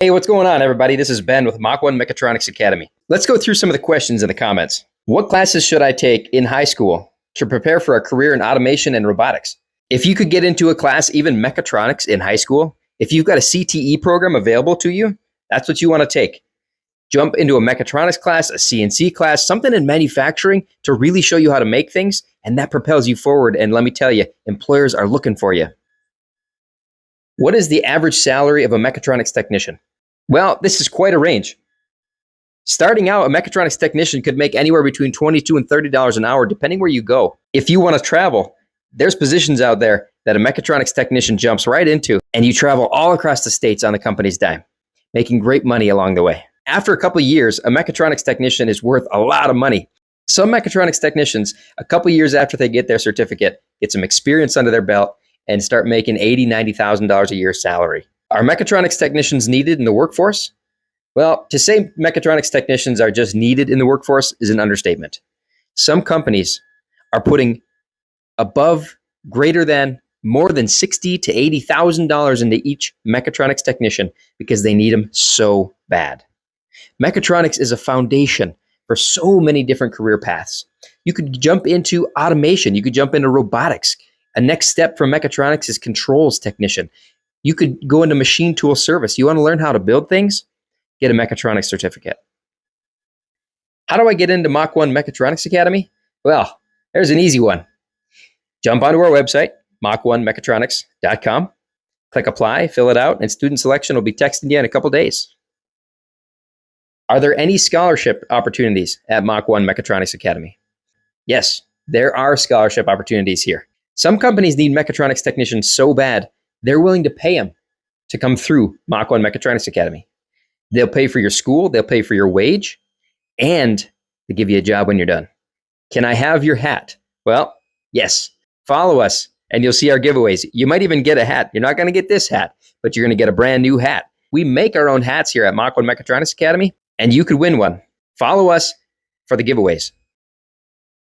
Hey, what's going on, everybody? This is Ben with Mach 1 Mechatronics Academy. Let's go through some of the questions in the comments. What classes should I take in high school to prepare for a career in automation and robotics? If you could get into a class, even Mechatronics in high school, if you've got a CTE program available to you, that's what you want to take. Jump into a Mechatronics class, a CNC class, something in manufacturing to really show you how to make things, and that propels you forward. And let me tell you, employers are looking for you. What is the average salary of a mechatronics technician? Well, this is quite a range. Starting out, a mechatronics technician could make anywhere between $22 and $30 an hour, depending where you go. If you want to travel, there's positions out there that a mechatronics technician jumps right into, and you travel all across the states on the company's dime, making great money along the way. After a couple of years, a mechatronics technician is worth a lot of money. Some mechatronics technicians, a couple of years after they get their certificate, get some experience under their belt, and start making $80,000, $90,000 a year salary. Are mechatronics technicians needed in the workforce? Well, to say mechatronics technicians are just needed in the workforce is an understatement. Some companies are putting above, greater than, more than $60,000 to $80,000 into each mechatronics technician because they need them so bad. Mechatronics is a foundation for so many different career paths. You could jump into automation. You could jump into robotics. A next step from mechatronics is controls technician. You could go into machine tool service. You want to learn how to build things? Get a mechatronics certificate. How do I get into Mach 1 Mechatronics Academy? Well, there's an easy one. Jump onto our website, mach1mechatronics.com. Click apply, fill it out, and student selection will be texting you in a couple days. Are there any scholarship opportunities at Mach 1 Mechatronics Academy? Yes, there are scholarship opportunities here. Some companies need mechatronics technicians so bad, they're willing to pay them to come through Mach 1 Mechatronics Academy. They'll pay for your school, they'll pay for your wage, and they give you a job when you're done. Can I have your hat? Well, yes. Follow us, and you'll see our giveaways. You might even get a hat. You're not going to get this hat, but you're going to get a brand new hat. We make our own hats here at Mach 1 Mechatronics Academy, and you could win one. Follow us for the giveaways.